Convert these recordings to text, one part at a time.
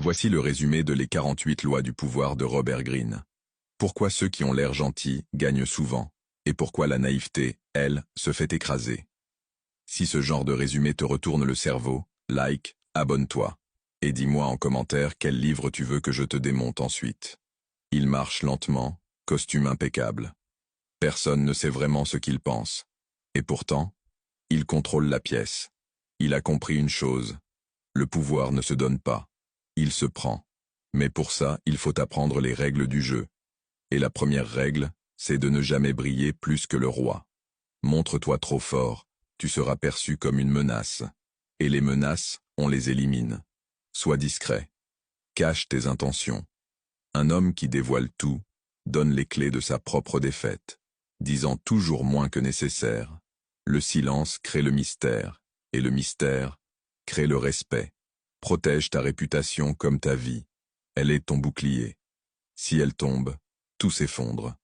Voici le résumé de Les 48 lois du pouvoir de Robert Greene. Pourquoi ceux qui ont l'air gentils gagnent souvent, et pourquoi la naïveté, elle, se fait écraser. Si ce genre de résumé te retourne le cerveau, like, abonne-toi. Et dis-moi en commentaire quel livre tu veux que je te démonte ensuite. Il marche lentement, costume impeccable. Personne ne sait vraiment ce qu'il pense. Et pourtant, il contrôle la pièce. Il a compris une chose. Le pouvoir ne se donne pas. Il se prend. Mais pour ça, il faut apprendre les règles du jeu. Et la première règle, c'est de ne jamais briller plus que le roi. Montre-toi trop fort, tu seras perçu comme une menace. Et les menaces, on les élimine. Sois discret. Cache tes intentions. Un homme qui dévoile tout, donne les clés de sa propre défaite, disant toujours moins que nécessaire. Le silence crée le mystère, et le mystère crée le respect. Protège ta réputation comme ta vie. Elle est ton bouclier. Si elle tombe, tout s'effondre.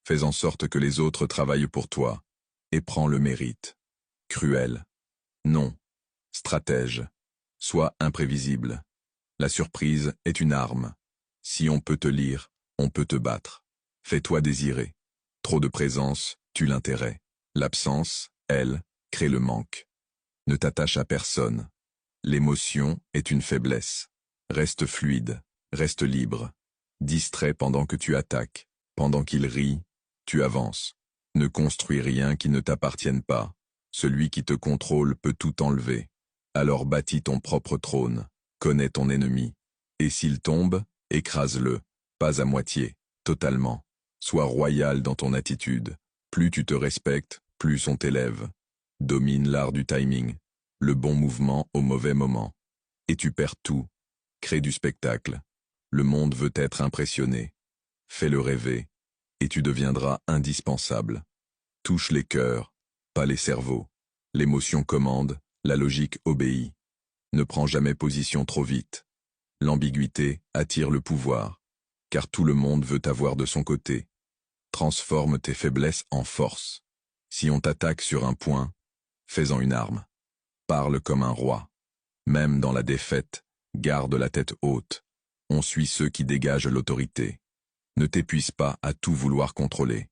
Fais en sorte que les autres travaillent pour toi, et prends le mérite. Cruel. Non. Stratège. Sois imprévisible. La surprise est une arme. Si on peut te lire, on peut te battre. Fais-toi désirer. Trop de présence tue l'intérêt. L'absence, elle, crée le manque. Ne t'attache à personne. L'émotion est une faiblesse. Reste fluide, reste libre. Distrait pendant que tu attaques. Pendant qu'il rit, tu avances. Ne construis rien qui ne t'appartienne pas. Celui qui te contrôle peut tout enlever. Alors bâtis ton propre trône. Connais ton ennemi. Et s'il tombe, écrase-le. Pas à moitié, totalement. Sois royal dans ton attitude. Plus tu te respectes, plus on t'élève. Domine l'art du timing. Le bon mouvement au mauvais moment. Et tu perds tout. Crée du spectacle. Le monde veut être impressionné. Fais-le rêver. Et tu deviendras indispensable. Touche les cœurs, pas les cerveaux. L'émotion commande, la logique obéit. Ne prends jamais position trop vite. L'ambiguïté attire le pouvoir, car tout le monde veut t'avoir de son côté. Transforme tes faiblesses en force. Si on t'attaque sur un point, fais-en une arme. Parle comme un roi. Même dans la défaite, garde la tête haute. On suit ceux qui dégagent l'autorité. Ne t'épuise pas à tout vouloir contrôler.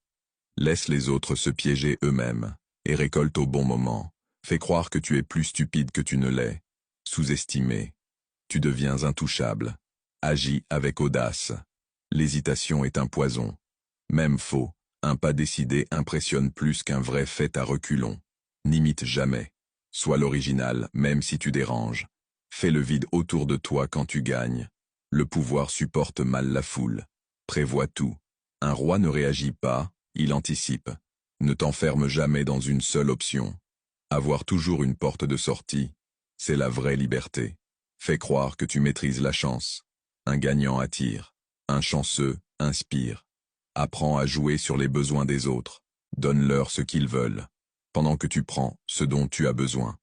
Laisse les autres se piéger eux-mêmes, et récolte au bon moment. Fais croire que tu es plus stupide que tu ne l'es. Sous-estimé. Tu deviens intouchable. Agis avec audace. L'hésitation est un poison. Même faux, un pas décidé impressionne plus qu'un vrai fait à reculons. N'imite jamais. Sois l'original, même si tu déranges. Fais le vide autour de toi quand tu gagnes. Le pouvoir supporte mal la foule. Prévois tout. Un roi ne réagit pas, il anticipe. Ne t'enferme jamais dans une seule option. Avoir toujours une porte de sortie, c'est la vraie liberté. Fais croire que tu maîtrises la chance. Un gagnant attire. Un chanceux inspire. Apprends à jouer sur les besoins des autres. Donne-leur ce qu'ils veulent, pendant que tu prends ce dont tu as besoin.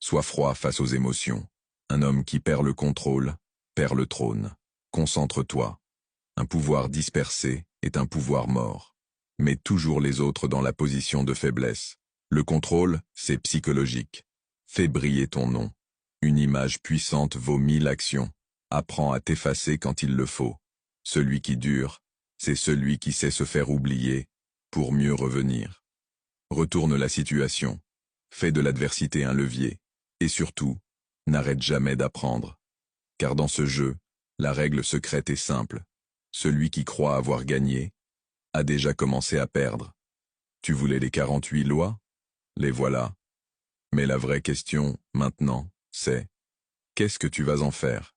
Sois froid face aux émotions. Un homme qui perd le contrôle, perd le trône. Concentre-toi. Un pouvoir dispersé est un pouvoir mort. Mets toujours les autres dans la position de faiblesse. Le contrôle, c'est psychologique. Fais briller ton nom. Une image puissante vaut 1000 actions. Apprends à t'effacer quand il le faut. Celui qui dure, c'est celui qui sait se faire oublier, pour mieux revenir. Retourne la situation. Fais de l'adversité un levier. Et surtout, n'arrête jamais d'apprendre. Car dans ce jeu, la règle secrète est simple. Celui qui croit avoir gagné, a déjà commencé à perdre. Tu voulais les 48 lois? Les voilà. Mais la vraie question, maintenant, c'est: qu'est-ce que tu vas en faire?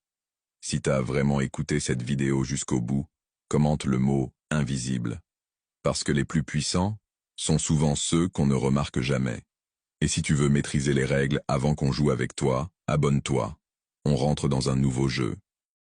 Si t'as vraiment écouté cette vidéo jusqu'au bout, commente le mot « invisible ». Parce que les plus puissants sont souvent ceux qu'on ne remarque jamais. Et si tu veux maîtriser les règles avant qu'on joue avec toi, abonne-toi. On rentre dans un nouveau jeu.